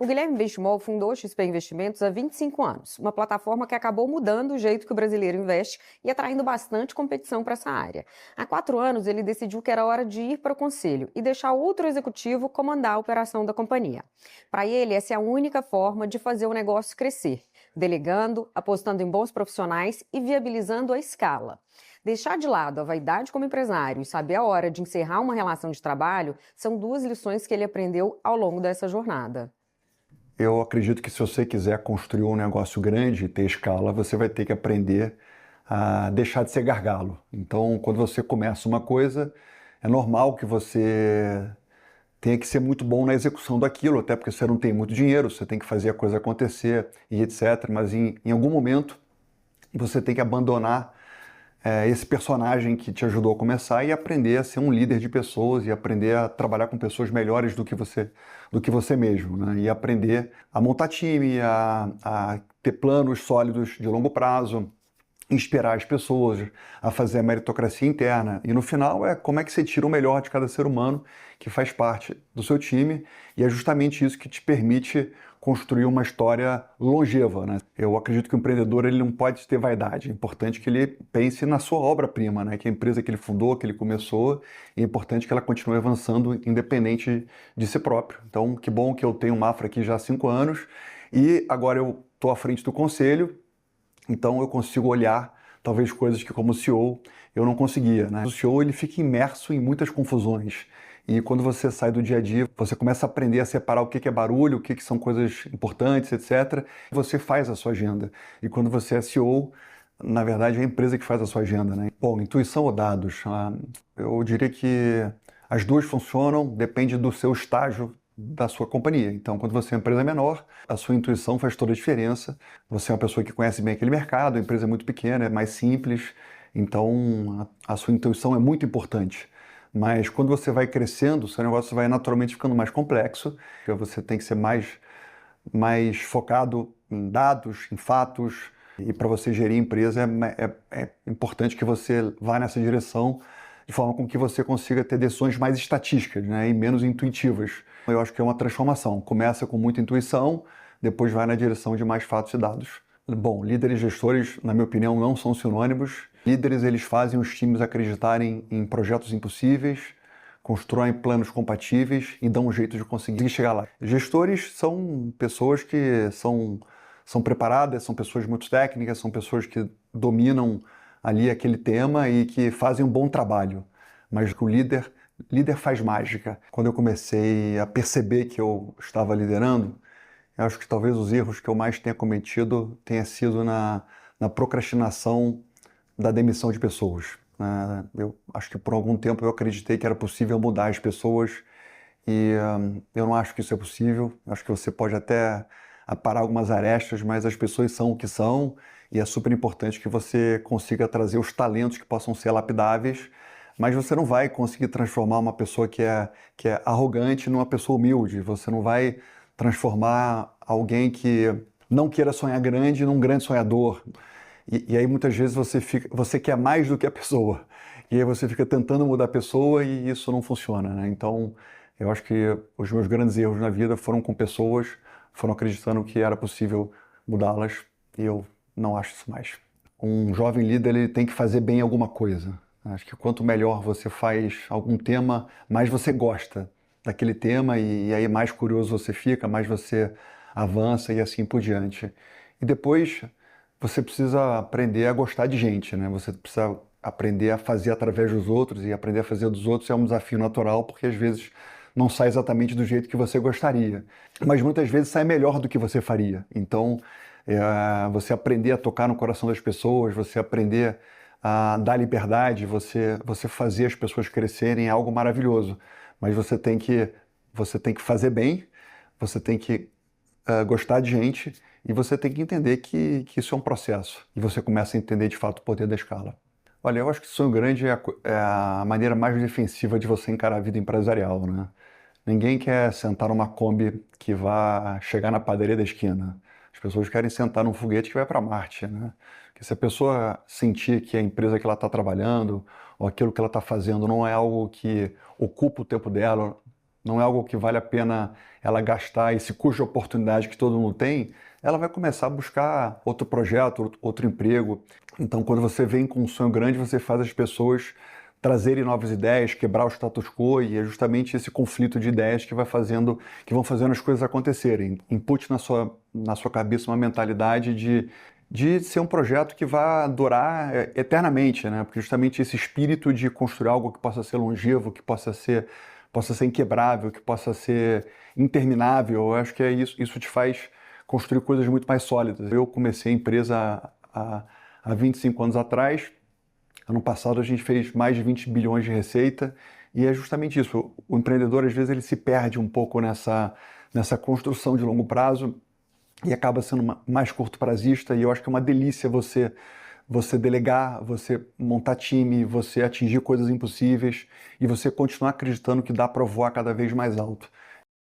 O Guilherme Benchimol fundou a XP Investimentos há 25 anos, uma plataforma que acabou mudando o jeito que o brasileiro investe e atraindo bastante competição para essa área. Há 4 anos, ele decidiu que era hora de ir para o conselho e deixar outro executivo comandar a operação da companhia. Para ele, essa é a única forma de fazer o negócio crescer, delegando, apostando em bons profissionais e viabilizando a escala. Deixar de lado a vaidade como empresário e saber a hora de encerrar uma relação de trabalho são 2 lições que ele aprendeu ao longo dessa jornada. Eu acredito que se você quiser construir um negócio grande e ter escala, você vai ter que aprender a deixar de ser gargalo. Então, quando você começa uma coisa, é normal que você tenha que ser muito bom na execução daquilo, até porque você não tem muito dinheiro, você tem que fazer a coisa acontecer e etc. Mas em algum momento você tem que abandonar esse personagem que te ajudou a começar e aprender a ser um líder de pessoas e aprender a trabalhar com pessoas melhores do que você mesmo, né? E aprender a montar time, a ter planos sólidos de longo prazo, inspirar as pessoas, a fazer a meritocracia interna. E no final é como é que você tira o melhor de cada ser humano que faz parte do seu time, e é justamente isso que te permite construir uma história longeva, né? Eu acredito que o empreendedor ele não pode ter vaidade, é importante que ele pense na sua obra-prima, né? Que é a empresa que ele fundou, que ele começou, e é importante que ela continue avançando independente de si próprio. Então, que bom que eu tenho o Mafra aqui já há 5 anos, e agora eu estou à frente do conselho. Então eu consigo olhar talvez coisas que como CEO eu não conseguia, né? O CEO ele fica imerso em muitas confusões. E quando você sai do dia a dia, você começa a aprender a separar o que é barulho, o que são coisas importantes, etc. Você faz a sua agenda. E quando você é CEO, na verdade é a empresa que faz a sua agenda, né? Bom, intuição ou dados? Eu diria que as duas funcionam, depende do seu estágio da sua companhia. Então, quando você é uma empresa menor, a sua intuição faz toda a diferença. Você é uma pessoa que conhece bem aquele mercado, a empresa é muito pequena, é mais simples, então a sua intuição é muito importante. Mas quando você vai crescendo, o seu negócio vai naturalmente ficando mais complexo, você tem que ser mais focado em dados, em fatos, e para você gerir a empresa é importante que você vá nessa direção de forma com que você consiga ter decisões mais estatísticas, né, e menos intuitivas. Eu acho que é uma transformação. Começa com muita intuição, depois vai na direção de mais fatos e dados. Bom, líderes e gestores, na minha opinião, não são sinônimos. Líderes, eles fazem os times acreditarem em projetos impossíveis, constroem planos compatíveis e dão um jeito de conseguir chegar lá. Gestores são pessoas que são preparadas, são pessoas muito técnicas, são pessoas que dominam ali aquele tema e que fazem um bom trabalho. Mas o líder faz mágica. Quando eu comecei a perceber que eu estava liderando, eu acho que talvez os erros que eu mais tenha cometido tenha sido na procrastinação da demissão de pessoas. Eu acho que por algum tempo eu acreditei que era possível mudar as pessoas e eu não acho que isso é possível. Eu acho que você pode até aparar algumas arestas, mas as pessoas são o que são e é super importante que você consiga trazer os talentos que possam ser lapidáveis, mas você não vai conseguir transformar uma pessoa que é arrogante numa pessoa humilde. Você não vai transformar alguém que não queira sonhar grande num grande sonhador. E aí muitas vezes você quer mais do que a pessoa. E aí você fica tentando mudar a pessoa e isso não funciona, né? Então, eu acho que os meus grandes erros na vida foram com pessoas, foram acreditando que era possível mudá-las e eu não acho isso mais. Um jovem líder ele tem que fazer bem alguma coisa. Acho que quanto melhor você faz algum tema, mais você gosta daquele tema e aí mais curioso você fica, mais você avança e assim por diante. E depois você precisa aprender a gostar de gente, né? Você precisa aprender a fazer através dos outros e aprender a fazer dos outros é um desafio natural porque às vezes não sai exatamente do jeito que você gostaria, mas muitas vezes sai melhor do que você faria. Então, você aprender a tocar no coração das pessoas, você aprender a dar liberdade, você fazer as pessoas crescerem é algo maravilhoso. Mas você tem que fazer bem, você tem que gostar de gente e você tem que entender que isso é um processo. E você começa a entender de fato o poder da escala. Olha, eu acho que sonho grande é a maneira mais defensiva de você encarar a vida empresarial, né? Ninguém quer sentar numa Kombi que vá chegar na padaria da esquina. As pessoas querem sentar num foguete que vai para Marte, né? Porque se a pessoa sentir que a empresa que ela está trabalhando ou aquilo que ela está fazendo não é algo que ocupa o tempo dela, não é algo que vale a pena ela gastar esse custo de oportunidade que todo mundo tem, ela vai começar a buscar outro projeto, outro emprego. Então, quando você vem com um sonho grande, você faz as pessoas trazerem novas ideias, quebrar o status quo, e é justamente esse conflito de ideias que vão fazendo as coisas acontecerem. Input na sua cabeça uma mentalidade de ser um projeto que vai durar eternamente, né? Porque justamente esse espírito de construir algo que possa ser longevo, que possa ser inquebrável, que possa ser interminável, eu acho que é isso te faz construir coisas muito mais sólidas. Eu comecei a empresa há 25 anos atrás. Ano passado a gente fez mais de 20 bilhões de receita e é justamente isso. O empreendedor, às vezes, ele se perde um pouco nessa construção de longo prazo e acaba sendo mais curto-prazista, e eu acho que é uma delícia você delegar, você montar time, você atingir coisas impossíveis e você continuar acreditando que dá para voar cada vez mais alto.